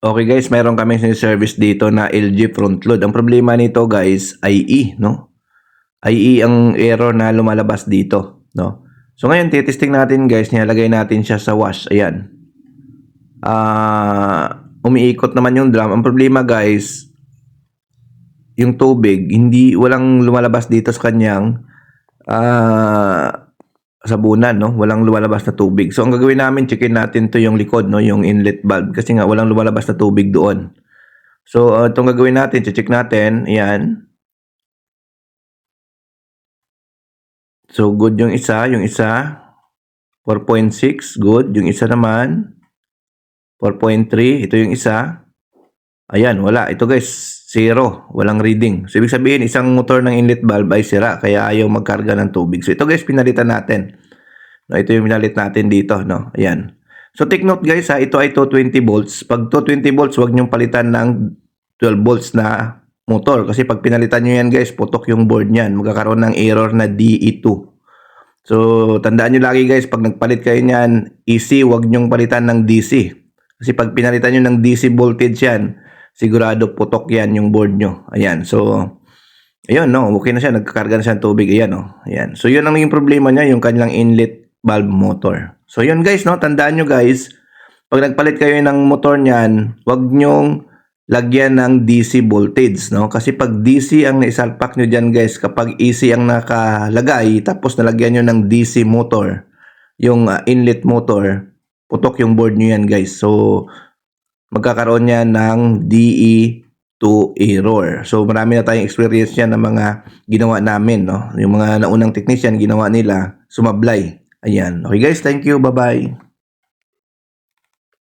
Okay guys, mayroon kami service dito na LG front load. Ang problema nito guys, IE, no? IE ang error na lumalabas dito, no? So ngayon, titesting natin guys, nilalagay natin siya sa wash. Ayan. Umiikot naman yung drum. Ang problema guys, yung tubig, walang lumalabas dito sa kanyang sabunan, no? Walang lumalabas na tubig. So ang gagawin namin, checkin natin to yung likod, no? Yung inlet valve kasi nga walang lumalabas na tubig doon. So itong gagawin natin, check natin, ayan. So good yung isa 4.6, good. Yung isa naman 4.3, ito yung isa. Ayan, wala. Ito guys, 0, walang reading. So ibig sabihin, isang motor ng inlet valve ay sira, kaya ayaw magkarga ng tubig. So ito guys, pinalitan natin. No, ito yung pinalit natin dito, no? Ayan. So take note guys, ha, ito ay 220 volts. Pag 220 volts, wag niyong palitan ng 12 volts na motor. Kasi pag pinalitan nyo yan guys, putok yung board niyan. Magkakaroon ng error na DE2. So tandaan nyo lagi guys, pag nagpalit kayo niyan, AC, wag nyong palitan ng DC. Kasi pag pinalitan nyo ng DC voltage yan, sigurado putok yan yung board nyo. Ayan, so ayun, no, okay na siya, nagkakarga na siya ng tubig. Ayan, no. Ayan. So yun ang naging problema niya, yung kanilang inlet valve motor. So yun guys, no, tandaan nyo guys, pag nagpalit kayo ng motor niyan, wag nyong lagyan ng DC voltage, no? Kasi pag DC ang naisalpak nyo dyan guys, kapag AC ang nakalagay, tapos nalagyan nyo ng DC motor, yung inlet motor, putok yung board nyo yan guys. So magkakaroon yan ng DE2 error. So marami na tayong experience yan ng mga ginawa namin, no? Yung mga naunang technician, ginawa nila, sumablay. Ayan. Okay guys, thank you. Bye-bye.